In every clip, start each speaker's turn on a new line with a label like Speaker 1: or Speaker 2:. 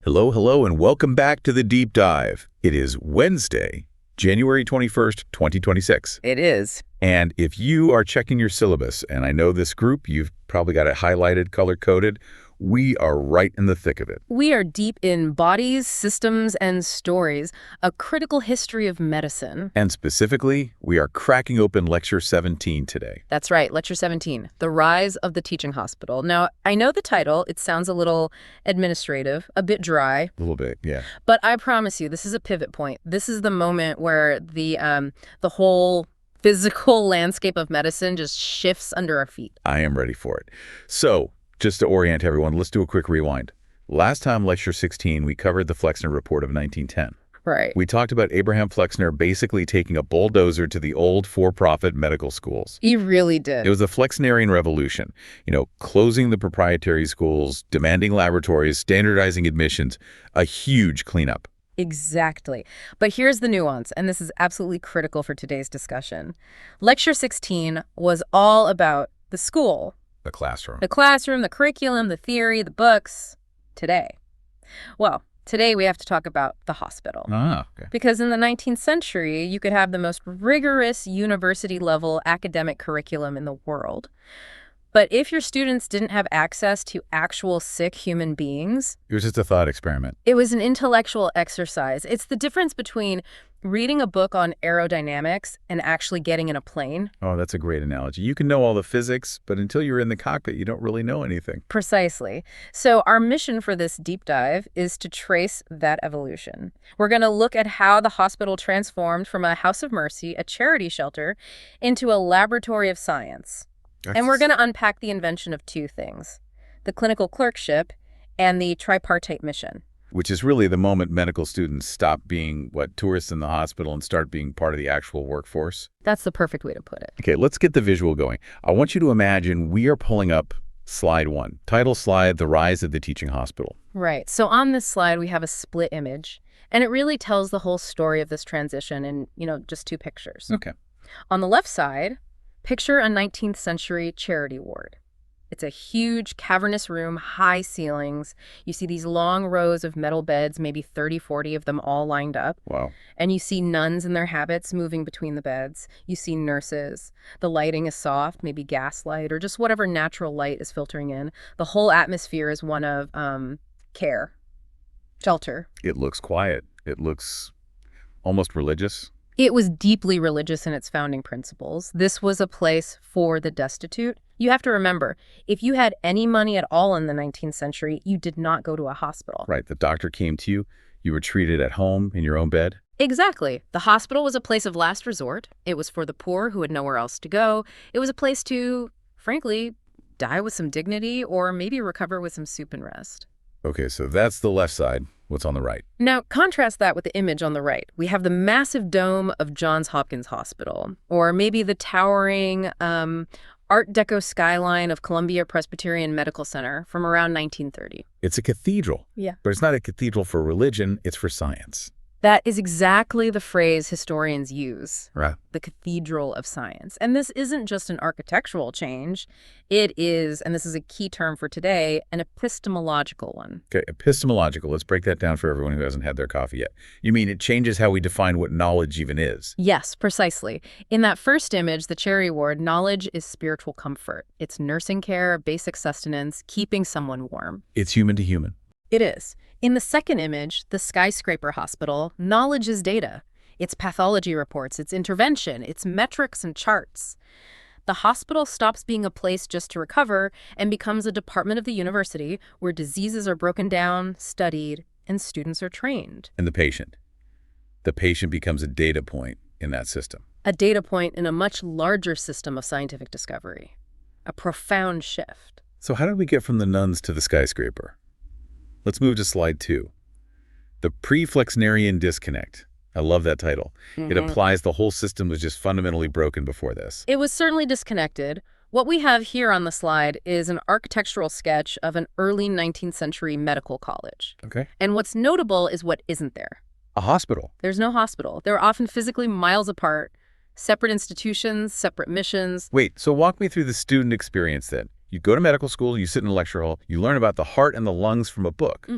Speaker 1: Hello, hello, and welcome back to the Deep Dive. It is Wednesday, January 21st, 2026.
Speaker 2: It is.
Speaker 1: And if you are checking your syllabus, and I know this group, you've probably got it highlighted, color-coded, we are right in the thick of it.
Speaker 2: We are deep in bodies, systems, and stories, a critical history of medicine.
Speaker 1: And specifically, we are cracking open Lecture 17 today.
Speaker 2: That's right, Lecture 17, The Rise of the Teaching Hospital. Now, I know the title, it sounds a little administrative, a bit dry.
Speaker 1: A little bit, yeah.
Speaker 2: But I promise you, this is a pivot point. This is the moment where the whole physical landscape of medicine just shifts under our feet.
Speaker 1: I am ready for it. So, just to orient everyone, let's do a quick rewind. Last time, Lecture 16, we covered the Flexner Report of 1910.
Speaker 2: Right.
Speaker 1: We talked about Abraham Flexner basically taking a bulldozer to the old for-profit medical schools.
Speaker 2: He really did.
Speaker 1: It was a Flexnerian revolution, closing the proprietary schools, demanding laboratories, standardizing admissions, a huge cleanup.
Speaker 2: Exactly. But here's the nuance, and this is absolutely critical for today's discussion. Lecture 16 was all about the school.
Speaker 1: The classroom.
Speaker 2: The classroom, the curriculum, the theory, the books. Today. Well, today we have to talk about the hospital.
Speaker 1: Ah, okay.
Speaker 2: Because in the 19th century, you could have the most rigorous university-level academic curriculum in the world. But if your students didn't have access to actual sick human beings...
Speaker 1: It was just a thought experiment.
Speaker 2: It was an intellectual exercise. It's the difference between reading a book on aerodynamics and actually getting in a plane.
Speaker 1: Oh, that's a great analogy. You can know all the physics, but until you're in the cockpit, you don't really know anything.
Speaker 2: Precisely. So our mission for this deep dive is to trace that evolution. We're going to look at how the hospital transformed from a house of mercy, a charity shelter, into a laboratory of science. And we're going to unpack the invention of two things, the clinical clerkship and the tripartite mission.
Speaker 1: Which is really the moment medical students stop being, tourists in the hospital and start being part of the actual workforce.
Speaker 2: That's the perfect way to put it.
Speaker 1: Okay, let's get the visual going. I want you to imagine we are pulling up slide 1, title slide, The Rise of the Teaching Hospital.
Speaker 2: Right. So on this slide, we have a split image, and it really tells the whole story of this transition in, just two pictures.
Speaker 1: Okay.
Speaker 2: On the left side, picture a 19th century charity ward. It's a huge cavernous room, high ceilings. You see these long rows of metal beds, maybe 30, 40 of them all lined up.
Speaker 1: Wow.
Speaker 2: And you see nuns in their habits moving between the beds. You see nurses. The lighting is soft, maybe gaslight or just whatever natural light is filtering in. The whole atmosphere is one of care, shelter.
Speaker 1: It looks quiet. It looks almost religious.
Speaker 2: It was deeply religious in its founding principles. This was a place for the destitute. You have to remember, if you had any money at all in the 19th century, you did not go to a hospital.
Speaker 1: Right. The doctor came to you. You were treated at home in your own bed.
Speaker 2: Exactly. The hospital was a place of last resort. It was for the poor who had nowhere else to go. It was a place to, frankly, die with some dignity or maybe recover with some soup and rest.
Speaker 1: Okay, so that's the left side. What's on the right?
Speaker 2: Now, contrast that with the image on the right. We have the massive dome of Johns Hopkins Hospital, or maybe the towering Art Deco skyline of Columbia-Presbyterian Medical Center from around 1930.
Speaker 1: It's a cathedral.
Speaker 2: Yeah.
Speaker 1: But it's not a cathedral for religion, it's for science.
Speaker 2: That is exactly the phrase historians use,
Speaker 1: Right.
Speaker 2: The cathedral of science. And this isn't just an architectural change. It is, and this is a key term for today, an epistemological one.
Speaker 1: Okay, epistemological. Let's break that down for everyone who hasn't had their coffee yet. You mean it changes how we define what knowledge even is?
Speaker 2: Yes, precisely. In that first image, the charity ward, knowledge is spiritual comfort. It's nursing care, basic sustenance, keeping someone warm.
Speaker 1: It's human to human.
Speaker 2: It is. In the second image, the skyscraper hospital, knowledge is data. It's pathology reports, it's intervention, it's metrics and charts. The hospital stops being a place just to recover and becomes a department of the university where diseases are broken down, studied, and students are trained.
Speaker 1: And the patient? The patient becomes a data point in that system.
Speaker 2: A data point in a much larger system of scientific discovery. A profound shift.
Speaker 1: So how did we get from the nuns to the skyscraper? Let's move to slide 2. The pre-Flexnerian disconnect. I love that title. It implies the whole system was just fundamentally broken before this.
Speaker 2: It was certainly disconnected. What we have here on the slide is an architectural sketch of an early 19th century medical college.
Speaker 1: Okay.
Speaker 2: And what's notable is what isn't there.
Speaker 1: A hospital.
Speaker 2: There's no hospital. They're often physically miles apart, separate institutions, separate missions.
Speaker 1: Wait, so walk me through the student experience then. You go to medical school, you sit in a lecture hall, you learn about the heart and the lungs from a book.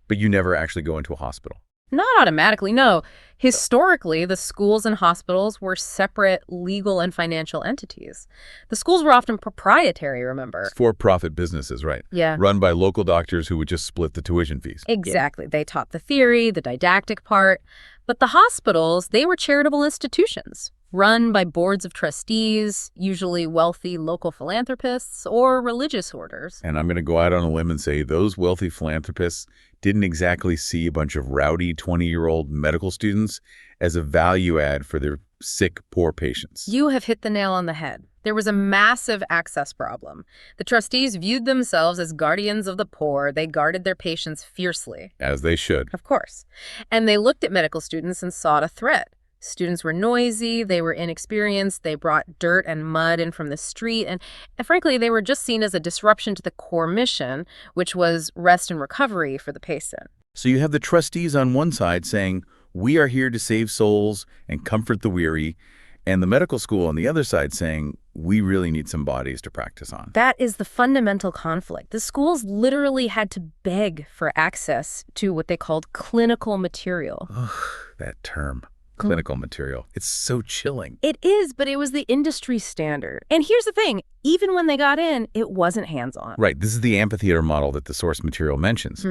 Speaker 1: But you never actually go into a hospital.
Speaker 2: Not automatically, no. Historically, the schools and hospitals were separate legal and financial entities. The schools were often proprietary, remember?
Speaker 1: For-profit businesses, right?
Speaker 2: Yeah.
Speaker 1: Run by local doctors who would just split the tuition fees.
Speaker 2: Exactly. They taught the theory, the didactic part. But the hospitals, they were charitable institutions, run by boards of trustees, usually wealthy local philanthropists or religious orders.
Speaker 1: And I'm going to go out on a limb and say those wealthy philanthropists didn't exactly see a bunch of rowdy 20-year-old medical students as a value add for their sick, poor patients.
Speaker 2: You have hit the nail on the head. There was a massive access problem. The trustees viewed themselves as guardians of the poor. They guarded their patients fiercely.
Speaker 1: As they should.
Speaker 2: Of course. And they looked at medical students and saw a threat. Students were noisy, they were inexperienced, they brought dirt and mud in from the street, and frankly, they were just seen as a disruption to the core mission, which was rest and recovery for the patient.
Speaker 1: So you have the trustees on one side saying, we are here to save souls and comfort the weary, and the medical school on the other side saying, we really need some bodies to practice on.
Speaker 2: That is the fundamental conflict. The schools literally had to beg for access to what they called clinical material.
Speaker 1: Ugh, that term. Clinical material. It's so chilling.
Speaker 2: It is, but it was the industry standard. And here's the thing, even when they got in, it wasn't hands-on.
Speaker 1: Right. This is the amphitheater model that the source material mentions.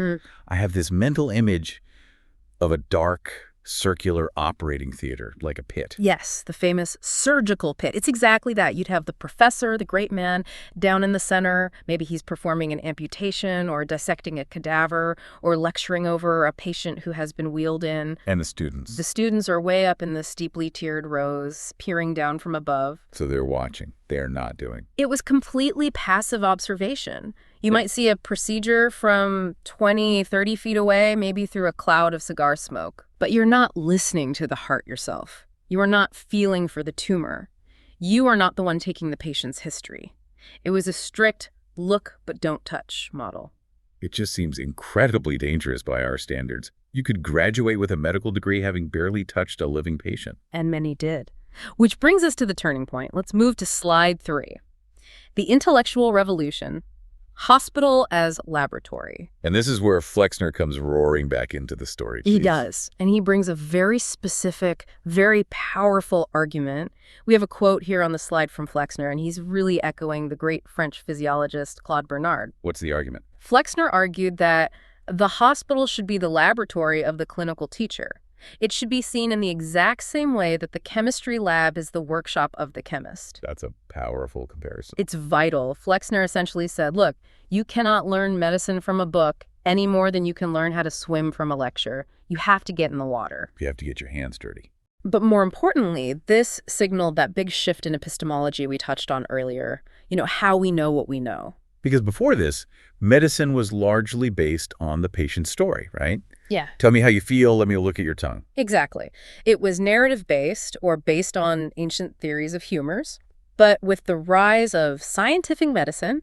Speaker 1: I have this mental image of a dark, circular operating theater, like a pit.
Speaker 2: Yes, the famous surgical pit. It's exactly that. You'd have the professor, the great man, down in the center. Maybe he's performing an amputation or dissecting a cadaver or lecturing over a patient who has been wheeled in.
Speaker 1: And the students.
Speaker 2: The students are way up in the steeply tiered rows, peering down from above.
Speaker 1: So they're watching. They're not doing.
Speaker 2: It was completely passive observation. You might see a procedure from 20, 30 feet away, maybe through a cloud of cigar smoke. But you're not listening to the heart yourself. You are not feeling for the tumor. You are not the one taking the patient's history. It was a strict look but don't touch model.
Speaker 1: It just seems incredibly dangerous by our standards. You could graduate with a medical degree having barely touched a living patient.
Speaker 2: And many did. Which brings us to the turning point. Let's move to slide 3. The intellectual revolution. Hospital as laboratory.
Speaker 1: And this is where Flexner comes roaring back into the story.
Speaker 2: He does. And he brings a very specific, very powerful argument. We have a quote here on the slide from Flexner, and he's really echoing the great French physiologist Claude Bernard.
Speaker 1: What's the argument?
Speaker 2: Flexner argued that the hospital should be the laboratory of the clinical teacher. It should be seen in the exact same way that the chemistry lab is the workshop of the chemist.
Speaker 1: That's a powerful comparison.
Speaker 2: It's vital. Flexner essentially said, look, you cannot learn medicine from a book any more than you can learn how to swim from a lecture. You have to get in the water.
Speaker 1: You have to get your hands dirty.
Speaker 2: But more importantly, this signaled that big shift in epistemology we touched on earlier, how we know what we know.
Speaker 1: Because before this, medicine was largely based on the patient's story, right?
Speaker 2: Yeah.
Speaker 1: Tell me how you feel, let me look at your tongue.
Speaker 2: Exactly. It was narrative-based or based on ancient theories of humors. But with the rise of scientific medicine,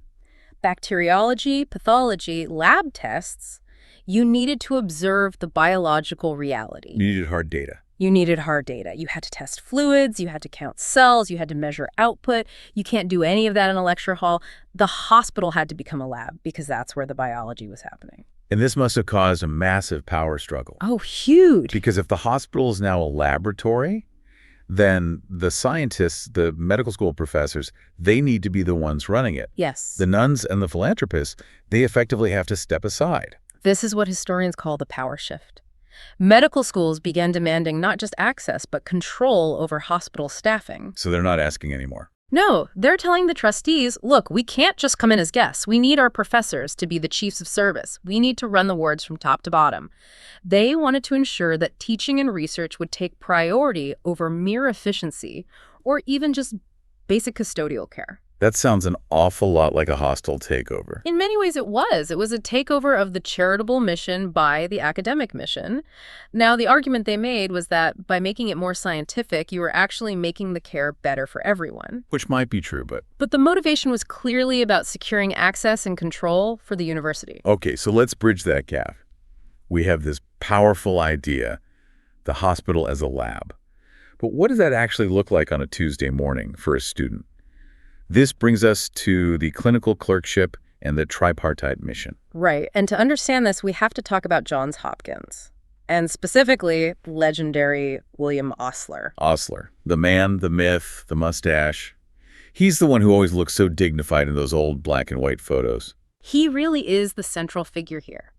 Speaker 2: bacteriology, pathology, lab tests, you needed to observe the biological reality.
Speaker 1: You needed hard data.
Speaker 2: You needed hard data. You had to test fluids, you had to count cells, you had to measure output. You can't do any of that in a lecture hall. The hospital had to become a lab because that's where the biology was happening.
Speaker 1: And this must have caused a massive power struggle.
Speaker 2: Oh, huge.
Speaker 1: Because if the hospital is now a laboratory, then the scientists, the medical school professors, they need to be the ones running it.
Speaker 2: Yes.
Speaker 1: The nuns and the philanthropists, they effectively have to step aside.
Speaker 2: This is what historians call the power shift. Medical schools began demanding not just access, but control over hospital staffing.
Speaker 1: So they're not asking anymore.
Speaker 2: No, they're telling the trustees, look, we can't just come in as guests. We need our professors to be the chiefs of service. We need to run the wards from top to bottom. They wanted to ensure that teaching and research would take priority over mere efficiency or even just basic custodial care.
Speaker 1: That sounds an awful lot like a hostile takeover.
Speaker 2: In many ways, it was. It was a takeover of the charitable mission by the academic mission. Now, the argument they made was that by making it more scientific, you were actually making the care better for everyone.
Speaker 1: Which might be true, but...
Speaker 2: But the motivation was clearly about securing access and control for the university.
Speaker 1: Okay, so let's bridge that gap. We have this powerful idea, the hospital as a lab. But what does that actually look like on a Tuesday morning for a student? This brings us to the clinical clerkship and the Tripartite Mission.
Speaker 2: Right. And to understand this, we have to talk about Johns Hopkins, and specifically legendary William Osler.
Speaker 1: Osler, the man, the myth, the mustache. He's the one who always looks so dignified in those old black and white photos.
Speaker 2: He really is the central figure here.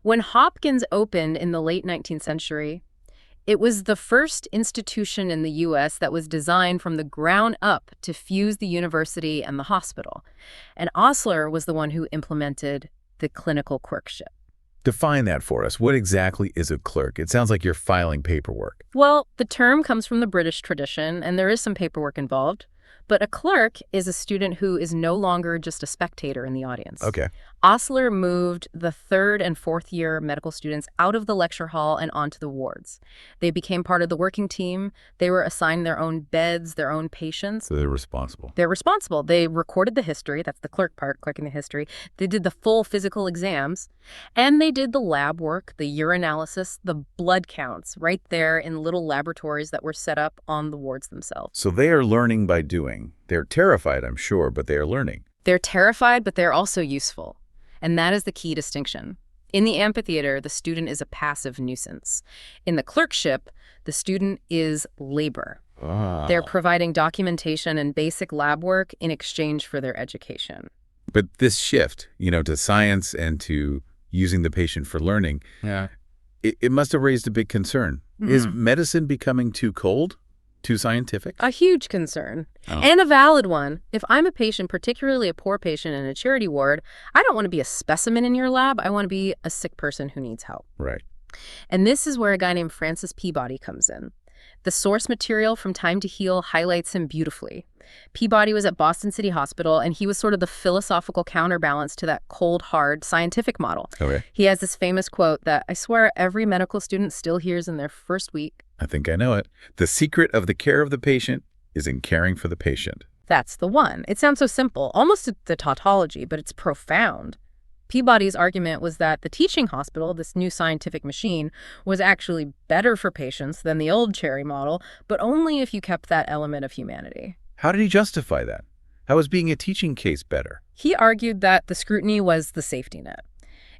Speaker 2: When Hopkins opened in the late 19th century, it was the first institution in the U.S. that was designed from the ground up to fuse the university and the hospital. And Osler was the one who implemented the clinical clerkship.
Speaker 1: Define that for us. What exactly is a clerk? It sounds like you're filing paperwork.
Speaker 2: Well, the term comes from the British tradition, and there is some paperwork involved. But a clerk is a student who is no longer just a spectator in the audience.
Speaker 1: Okay.
Speaker 2: Osler moved the third and fourth year medical students out of the lecture hall and onto the wards. They became part of the working team. They were assigned their own beds, their own patients.
Speaker 1: So they're responsible.
Speaker 2: They're responsible. They recorded the history. That's the clerk part, clerking the history. They did the full physical exams. And they did the lab work, the urinalysis, the blood counts, right there in little laboratories that were set up on the wards themselves.
Speaker 1: So they are learning by doing. They're terrified, I'm sure, but they are learning.
Speaker 2: They're terrified, but they're also useful. And that is the key distinction. In the amphitheater, the student is a passive nuisance. In the clerkship, the student is labor. They're providing documentation and basic lab work in exchange for their education.
Speaker 1: But this shift, to science and to using the patient for learning, it must have raised a big concern. Is medicine becoming too cold? Too scientific?
Speaker 2: A huge concern. And a valid one. If I'm a patient, particularly a poor patient in a charity ward, I don't want to be a specimen in your lab. I want to be a sick person who needs help.
Speaker 1: Right.
Speaker 2: And this is where a guy named Francis Peabody comes in. The source material from Time to Heal highlights him beautifully. Peabody was at Boston City Hospital, and he was sort of the philosophical counterbalance to that cold, hard scientific model.
Speaker 1: Okay.
Speaker 2: He has this famous quote that I swear every medical student still hears in their first week.
Speaker 1: I think I know it. The secret of the care of the patient is in caring for the patient.
Speaker 2: That's the one. It sounds so simple, almost the tautology, but it's profound. Peabody's argument was that the teaching hospital, this new scientific machine, was actually better for patients than the old cherry model, but only if you kept that element of humanity.
Speaker 1: How did he justify that? How was being a teaching case better?
Speaker 2: He argued that the scrutiny was the safety net.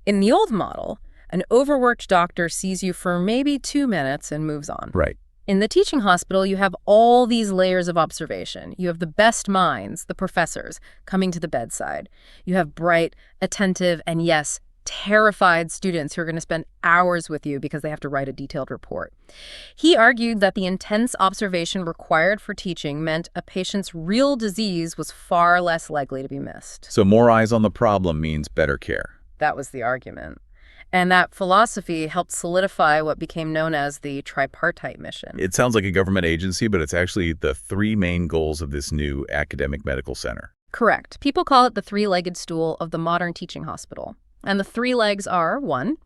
Speaker 2: In the old model, an overworked doctor sees you for maybe 2 minutes and moves on.
Speaker 1: Right.
Speaker 2: In the teaching hospital, you have all these layers of observation. You have the best minds, the professors, coming to the bedside. You have bright, attentive, and yes, terrified students who are going to spend hours with you because they have to write a detailed report. He argued that the intense observation required for teaching meant a patient's real disease was far less likely to be missed.
Speaker 1: So more eyes on the problem means better care.
Speaker 2: That was the argument. And that philosophy helped solidify what became known as the Tripartite Mission.
Speaker 1: It sounds like a government agency, but it's actually the 3 main goals of this new academic medical center.
Speaker 2: Correct. People call it the 3-legged stool of the modern teaching hospital. And the 3 legs are, 1,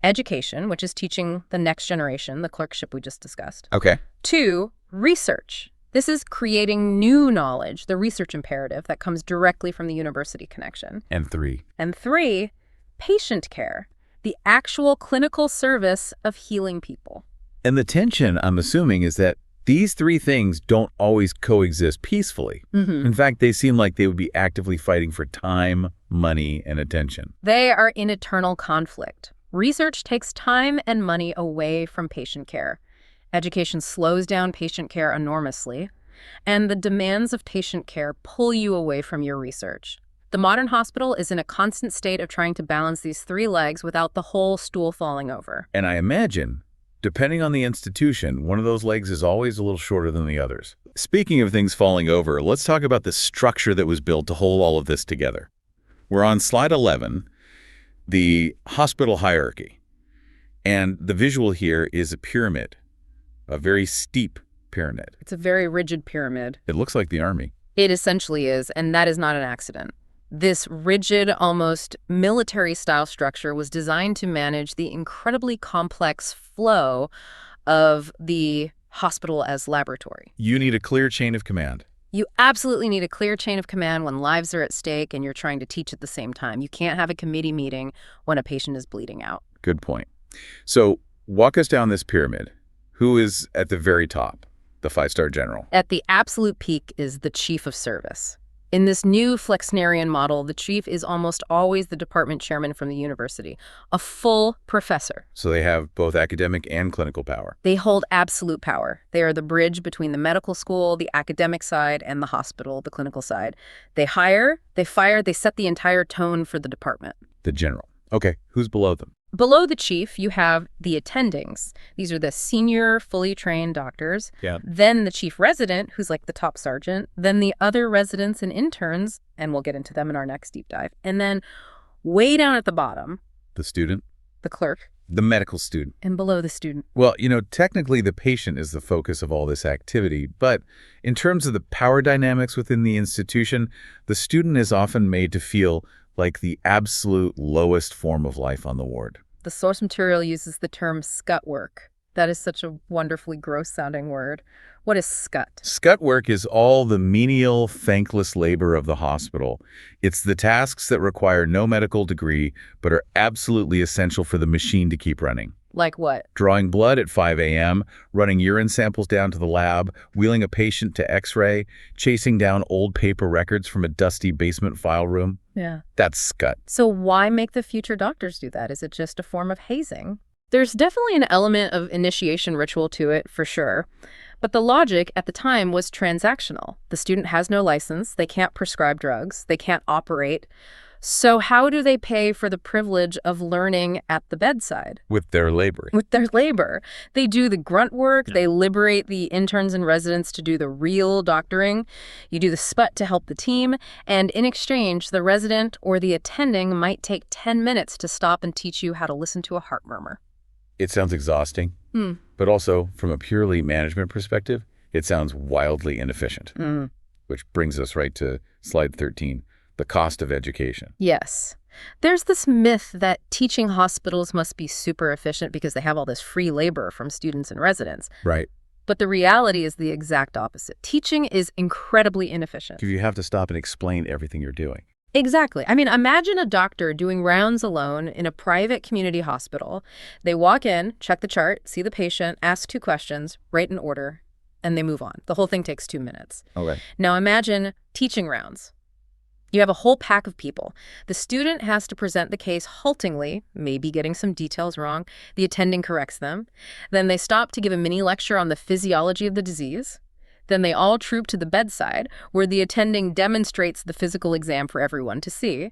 Speaker 2: education, which is teaching the next generation, the clerkship we just discussed.
Speaker 1: Okay.
Speaker 2: 2, research. This is creating new knowledge, the research imperative that comes directly from the university connection.
Speaker 1: And 3.
Speaker 2: And 3, patient care, the actual clinical service of healing people.
Speaker 1: And the tension, I'm assuming, is that these 3 things don't always coexist peacefully. In fact, they seem like they would be actively fighting for time, money, and attention.
Speaker 2: They are in eternal conflict. Research takes time and money away from patient care. Education slows down patient care enormously, and the demands of patient care pull you away from your research. The modern hospital is in a constant state of trying to balance these 3 legs without the whole stool falling over.
Speaker 1: And I imagine, depending on the institution, one of those legs is always a little shorter than the others. Speaking of things falling over, let's talk about the structure that was built to hold all of this together. We're on slide 11, the hospital hierarchy. And the visual here is a pyramid, a very steep pyramid.
Speaker 2: It's a very rigid pyramid.
Speaker 1: It looks like the Army.
Speaker 2: It essentially is, and that is not an accident. This rigid, almost military-style structure was designed to manage the incredibly complex flow of the hospital as laboratory.
Speaker 1: You need a clear chain of command.
Speaker 2: You absolutely need a clear chain of command when lives are at stake and you're trying to teach at the same time. You can't have a committee meeting when a patient is bleeding out.
Speaker 1: Good point. So walk us down this pyramid. Who is at the very top? The 5-star general.
Speaker 2: At the absolute peak is the chief of service. In this new Flexnerian model, the chief is almost always the department chairman from the university, a full professor.
Speaker 1: So they have both academic and clinical power.
Speaker 2: They hold absolute power. They are the bridge between the medical school, the academic side, and the hospital, the clinical side. They hire, they fire, they set the entire tone for the department.
Speaker 1: The general. Okay, who's below them?
Speaker 2: Below the chief, you have the attendings. These are the senior, fully trained doctors.
Speaker 1: Yeah.
Speaker 2: Then the chief resident, who's like the top sergeant. Then the other residents and interns, and we'll get into them in our next deep dive. And then way down at the bottom,
Speaker 1: The student?
Speaker 2: the clerk,
Speaker 1: The medical student.
Speaker 2: and below the student.
Speaker 1: Well, technically the patient is the focus of all this activity, but in terms of the power dynamics within the institution, the student is often made to feel like the absolute lowest form of life on the ward.
Speaker 2: The source material uses the term scut work. That is such a wonderfully gross-sounding word. What is scut?
Speaker 1: Scut work is all the menial, thankless labor of the hospital. It's the tasks that require no medical degree, but are absolutely essential for the machine to keep running.
Speaker 2: Like what?
Speaker 1: Drawing blood at 5 a.m., running urine samples down to the lab, wheeling a patient to X-ray, chasing down old paper records from a dusty basement file room.
Speaker 2: Yeah.
Speaker 1: That's scut.
Speaker 2: So why make the future doctors do that? Is it just a form of hazing? There's definitely an element of initiation ritual to it, for sure. But the logic at the time was transactional. The student has no license, they can't prescribe drugs, they can't operate. So how do they pay for the privilege of learning at the bedside?
Speaker 1: With their labor.
Speaker 2: With their labor. They do the grunt work, they liberate the interns and residents to do the real doctoring. You do the sput to help the team, and in exchange, the resident or the attending might take 10 minutes to stop and teach you how to listen to a heart murmur.
Speaker 1: It sounds exhausting, but also, from a purely management perspective, it sounds wildly inefficient. Which brings us right to slide 13, the cost of education.
Speaker 2: Yes. There's this myth that teaching hospitals must be super efficient because they have all this free labor from students and residents.
Speaker 1: Right.
Speaker 2: But the reality is the exact opposite. Teaching is incredibly inefficient.
Speaker 1: You have to stop and explain everything you're doing.
Speaker 2: Exactly. I mean, imagine a doctor doing rounds alone in a private community hospital. They walk in, check the chart, see the patient, ask 2 questions, write an order, and they move on. The whole thing takes 2 minutes.
Speaker 1: Okay.
Speaker 2: Now imagine teaching rounds. You have a whole pack of people. The student has to present the case haltingly, maybe getting some details wrong. The attending corrects them. Then they stop to give a mini lecture on the physiology of the disease. Then they all troop to the bedside, where the attending demonstrates the physical exam for everyone to see.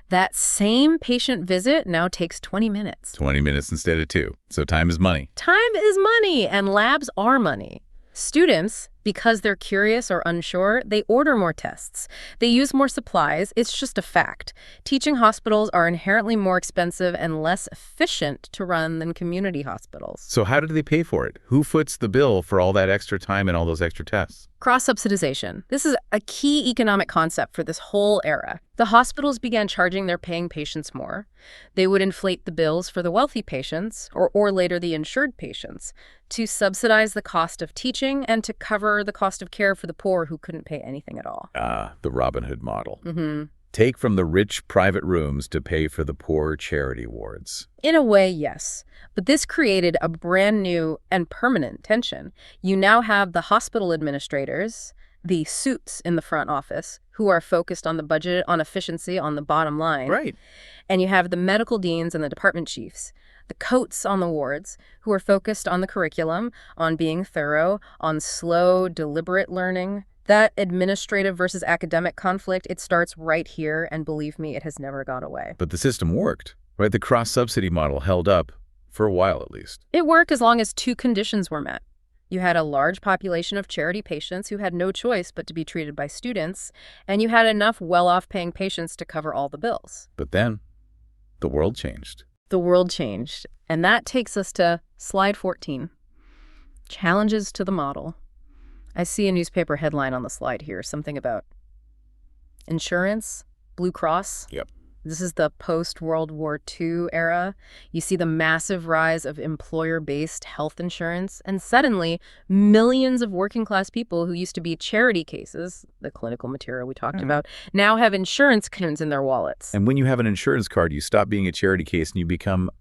Speaker 2: That same patient visit now takes 20 minutes.
Speaker 1: 20 minutes instead of 2. So time is money.
Speaker 2: Time is money, and labs are money. Students, because they're curious or unsure, they order more tests. They use more supplies. It's just a fact. Teaching hospitals are inherently more expensive and less efficient to run than community hospitals.
Speaker 1: So how do they pay for it? Who foots the bill for all that extra time and all those extra tests?
Speaker 2: Cross-subsidization. This is a key economic concept for this whole era. The hospitals began charging their paying patients more. They would inflate the bills for the wealthy patients, or later the insured patients, to subsidize the cost of teaching and to cover the cost of care for the poor who couldn't pay anything at all.
Speaker 1: The Robin Hood model. Take from the rich private rooms to pay for the poor charity wards.
Speaker 2: In a way, yes. But this created a brand new and permanent tension. You now have the hospital administrators, the suits in the front office, who are focused on the budget, on efficiency, on the bottom line.
Speaker 1: Right.
Speaker 2: And you have the medical deans and the department chiefs, the coats on the wards, who are focused on the curriculum, on being thorough, on slow, deliberate learning. That administrative versus academic conflict, it starts right here, and believe me, it has never gone away.
Speaker 1: But the system worked, right? The cross-subsidy model held up, for a while at least.
Speaker 2: It worked as long as 2 conditions were met. You had a large population of charity patients who had no choice but to be treated by students, and you had enough well-off paying patients to cover all the bills.
Speaker 1: But then, the world changed.
Speaker 2: The world changed, and that takes us to slide 14. Challenges to the model. I see a newspaper headline on the slide here, something about insurance, Blue Cross.
Speaker 1: Yep.
Speaker 2: This is the post-World War II era. You see the massive rise of employer-based health insurance, and suddenly millions of working-class people who used to be charity cases, the clinical material we talked about, now have insurance claims in their wallets.
Speaker 1: And when you have an insurance card, you stop being a charity case and you become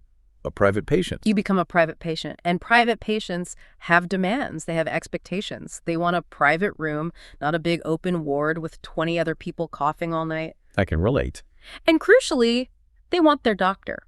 Speaker 1: a private patient.
Speaker 2: You become a private patient. And private patients have demands. They have expectations. They want a private room, not a big open ward with 20 other people coughing all night.
Speaker 1: I can relate.
Speaker 2: And crucially, they want their doctor.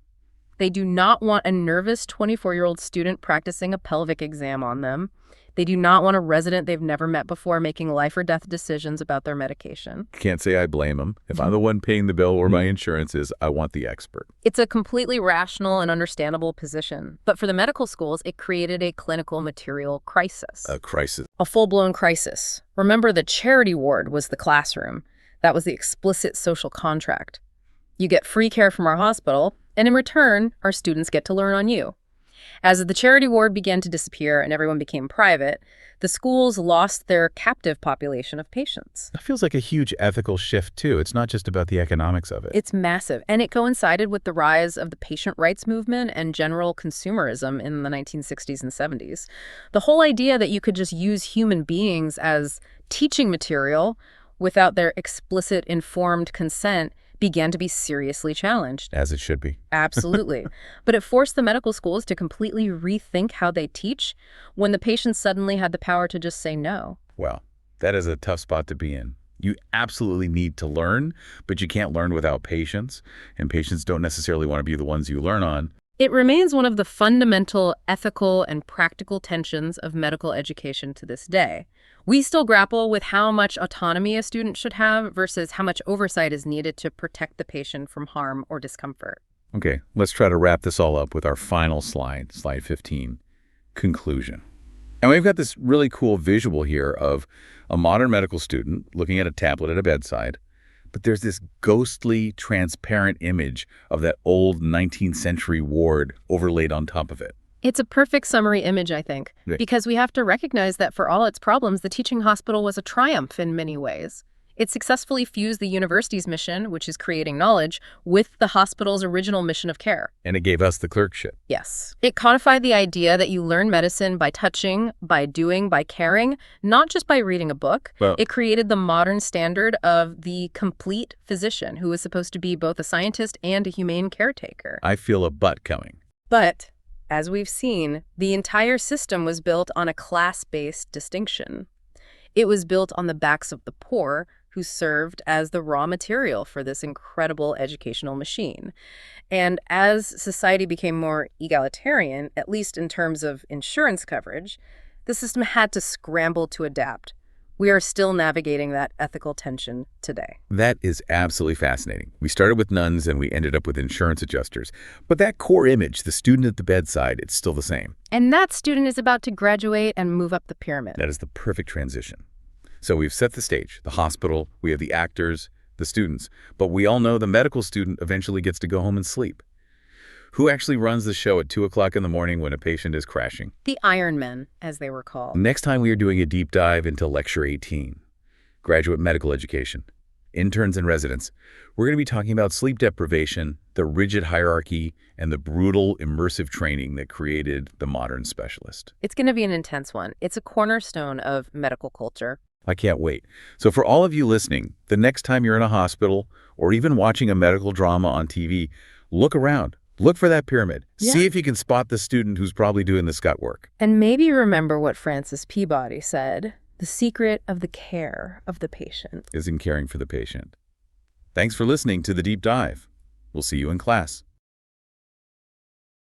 Speaker 2: They do not want a nervous 24-year-old student practicing a pelvic exam on them. They do not want a resident they've never met before making life or death decisions about their medication.
Speaker 1: Can't say I blame them. If I'm the one paying the bill or my insurance is, I want the expert.
Speaker 2: It's a completely rational and understandable position. But for the medical schools, it created a clinical material crisis.
Speaker 1: A crisis.
Speaker 2: A full-blown crisis. Remember, the charity ward was the classroom. That was the explicit social contract. You get free care from our hospital, and in return, our students get to learn on you. As the charity ward began to disappear and everyone became private, the schools lost their captive population of patients.
Speaker 1: That feels like a huge ethical shift, too. It's not just about the economics of it.
Speaker 2: It's massive, and it coincided with the rise of the patient rights movement and general consumerism in the 1960s and 70s. The whole idea that you could just use human beings as teaching material without their explicit informed consent began to be seriously challenged.
Speaker 1: As it should be.
Speaker 2: Absolutely. But it forced the medical schools to completely rethink how they teach when the patients suddenly had the power to just say no.
Speaker 1: Well, that is a tough spot to be in. You absolutely need to learn, but you can't learn without patients, and patients don't necessarily want to be the ones you learn on.
Speaker 2: It remains one of the fundamental ethical and practical tensions of medical education to this day. We still grapple with how much autonomy a student should have versus how much oversight is needed to protect the patient from harm or discomfort.
Speaker 1: Okay, let's try to wrap this all up with our final slide, slide 15, conclusion. And we've got this really cool visual here of a modern medical student looking at a tablet at a bedside, but there's this ghostly, transparent image of that old 19th century ward overlaid on top of it.
Speaker 2: It's a perfect summary image, I think, because we have to recognize that for all its problems, the teaching hospital was a triumph in many ways. It successfully fused the university's mission, which is creating knowledge, with the hospital's original mission of care.
Speaker 1: And it gave us the clerkship.
Speaker 2: Yes. It codified the idea that you learn medicine by touching, by doing, by caring, not just by reading a book.
Speaker 1: Well,
Speaker 2: it created the modern standard of the complete physician, who is supposed to be both a scientist and a humane caretaker.
Speaker 1: I feel a but coming.
Speaker 2: But as we've seen, the entire system was built on a class-based distinction. It was built on the backs of the poor, who served as the raw material for this incredible educational machine. And as society became more egalitarian, at least in terms of insurance coverage, the system had to scramble to adapt. We are still navigating that ethical tension today.
Speaker 1: That is absolutely fascinating. We started with nuns and we ended up with insurance adjusters. But that core image, the student at the bedside, it's still the same.
Speaker 2: And that student is about to graduate and move up the pyramid.
Speaker 1: That is the perfect transition. So we've set the stage, the hospital, we have the actors, the students, but we all know the medical student eventually gets to go home and sleep. Who actually runs the show at 2 o'clock in the morning when a patient is crashing?
Speaker 2: The Iron Men, as they were called.
Speaker 1: Next time we are doing a deep dive into Lecture 18, Graduate Medical Education, Interns and Residents. We're going to be talking about sleep deprivation, the rigid hierarchy, and the brutal immersive training that created the modern specialist.
Speaker 2: It's going to be an intense one. It's a cornerstone of medical culture.
Speaker 1: I can't wait. So for all of you listening, the next time you're in a hospital or even watching a medical drama on TV, look around. Look for that pyramid.
Speaker 2: Yeah.
Speaker 1: See if you can spot the student who's probably doing the scut work.
Speaker 2: And maybe remember what Francis Peabody said, the secret of the care of the patient
Speaker 1: is in caring for the patient. Thanks for listening to The Deep Dive. We'll see you in class.